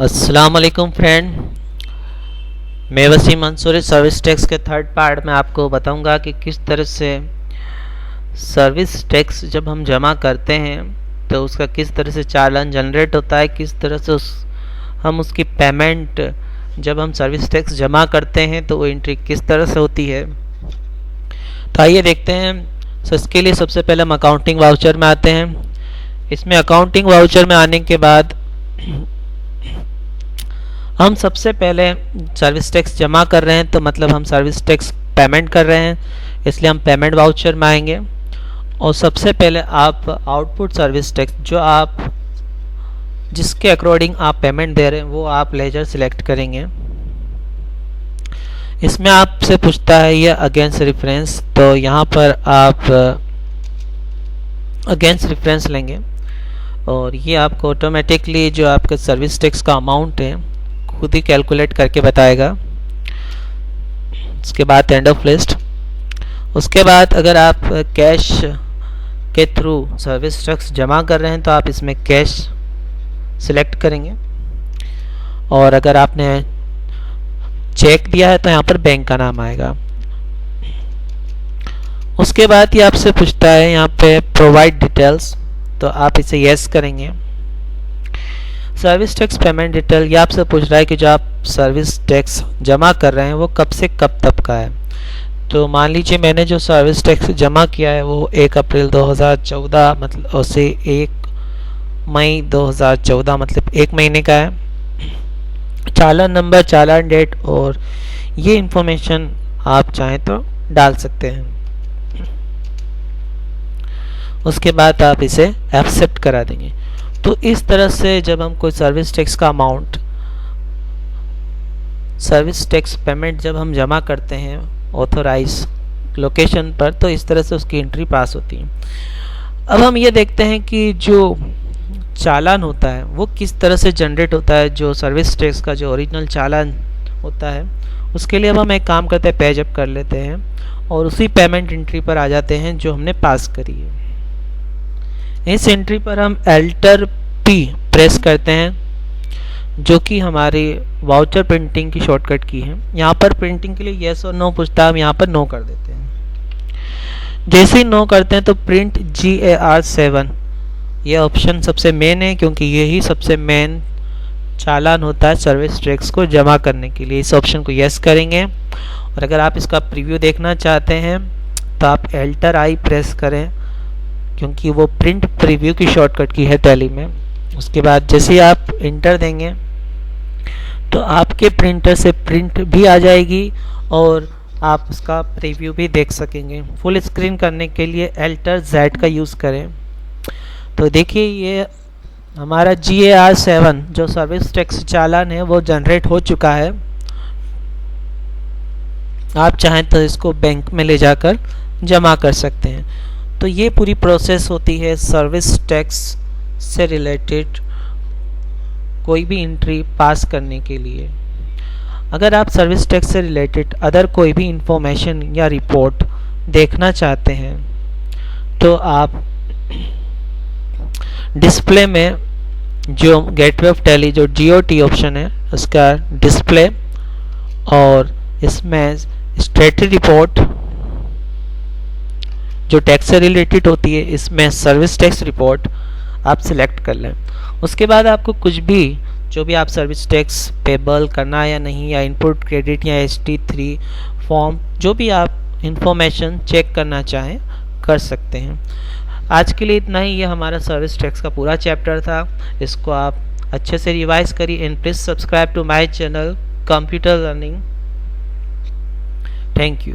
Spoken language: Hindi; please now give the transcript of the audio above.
अस्सलाम वालेकुम फ्रेंड। मैं वसीम मंसूरी सर्विस टैक्स के थर्ड पार्ट में आपको बताऊंगा कि किस तरह से सर्विस टैक्स जब हम जमा करते हैं तो उसका किस तरह से चालान जनरेट होता है, किस तरह से हम उसकी पेमेंट जब हम सर्विस टैक्स जमा करते हैं तो वो एंट्री किस तरह से होती है। तो आइए देखते हैं। तो इसके लिए सबसे पहले हम अकाउंटिंग वाउचर में आते हैं। इसमें अकाउंटिंग वाउचर में आने के बाद हम सबसे पहले सर्विस टैक्स जमा कर रहे हैं, तो मतलब हम सर्विस टैक्स पेमेंट कर रहे हैं, इसलिए हम पेमेंट वाउचर में आएंगे। और सबसे पहले आप आउटपुट सर्विस टैक्स जो आप जिसके अकॉर्डिंग आप पेमेंट दे रहे हैं वो आप लेजर सिलेक्ट करेंगे। इसमें आपसे पूछता है ये अगेंस्ट रेफरेंस, तो यहाँ पर आप अगेंस्ट रेफरेंस लेंगे और ये आपको ऑटोमेटिकली जो आपका सर्विस टैक्स का अमाउंट है खुद ही कैलकुलेट करके बताएगा। उसके बाद एंड ऑफ लिस्ट। उसके बाद अगर आप कैश के थ्रू सर्विस टैक्स जमा कर रहे हैं तो आप इसमें कैश सिलेक्ट करेंगे, और अगर आपने चेक दिया है तो यहाँ पर बैंक का नाम आएगा। उसके बाद ये आपसे पूछता है यहाँ पे प्रोवाइड डिटेल्स, तो आप इसे यस करेंगे। सर्विस टैक्स पेमेंट डिटेल, ये आपसे पूछ रहा है कि जो आप सर्विस टैक्स जमा कर रहे हैं वो कब से कब तक का है। तो मान लीजिए मैंने जो सर्विस टैक्स जमा किया है वो 1 अप्रैल 2014 मतलब और से 1 मई 2014 मतलब 1 महीने का है। चालान नंबर, चालान डेट और ये इंफॉर्मेशन आप चाहें तो डाल सकते हैं। उसके बाद आप इसे एक्सेप्ट करा देंगे। तो इस तरह से जब हम कोई सर्विस टैक्स का अमाउंट, सर्विस टैक्स पेमेंट जब हम जमा करते हैं ऑथोराइज लोकेशन पर, तो इस तरह से उसकी एंट्री पास होती है। अब हम ये देखते हैं कि जो चालान होता है वो किस तरह से जनरेट होता है। जो सर्विस टैक्स का जो ओरिजिनल चालान होता है उसके लिए अब हम एक काम करते हैं, पेज अप कर लेते हैं और उसी पेमेंट एंट्री पर आ जाते हैं जो हमने पास करी है। इस एंट्री पर हम एल्टर पी प्रेस करते हैं जो कि हमारी वाउचर प्रिंटिंग की शॉर्टकट की है। यहाँ पर प्रिंटिंग के लिए येस और नो पूछता है, हम यहाँ पर नो कर देते हैं। जैसे ही नो करते हैं तो प्रिंट GAR7 ये ऑप्शन सबसे मेन है, क्योंकि यही सबसे मेन चालान होता है सर्विस टैक्स को जमा करने के लिए। इस ऑप्शन को येस करेंगे। और अगर आप इसका प्रीव्यू देखना चाहते हैं तो आप एल्टर आई प्रेस करें, क्योंकि वो प्रिंट प्रीव्यू की शॉर्टकट की है टैली में। उसके बाद जैसे ही आप इंटर देंगे तो आपके प्रिंटर से प्रिंट भी आ जाएगी और आप उसका प्रीव्यू भी देख सकेंगे। फुल स्क्रीन करने के लिए एल्टर Z का यूज़ करें। तो देखिए ये हमारा GAR7 जो सर्विस टैक्स चालान है वो जनरेट हो चुका है। आप चाहें तो इसको बैंक में ले जाकर जमा कर सकते हैं। तो ये पूरी प्रोसेस होती है सर्विस टैक्स से रिलेटेड कोई भी एंट्री पास करने के लिए। अगर आप सर्विस टैक्स से रिलेटेड अदर कोई भी इंफॉर्मेशन या रिपोर्ट देखना चाहते हैं तो आप डिस्प्ले में जो गेटवे ऑफ टैली जो GOT ऑप्शन है उसका डिस्प्ले, और इसमें स्टेटस रिपोर्ट जो टैक्स से रिलेटेड होती है, इसमें सर्विस टैक्स रिपोर्ट आप सिलेक्ट कर लें। उसके बाद आपको कुछ भी जो भी आप सर्विस टैक्स पेबल करना है या नहीं, या इनपुट क्रेडिट या ST3 फॉर्म जो भी आप इंफॉर्मेशन चेक करना चाहें कर सकते हैं। आज के लिए इतना ही। ये हमारा सर्विस टैक्स का पूरा चैप्टर था। इसको आप अच्छे से रिवाइज करिए and please subscribe to my channel computer learning. Thank you.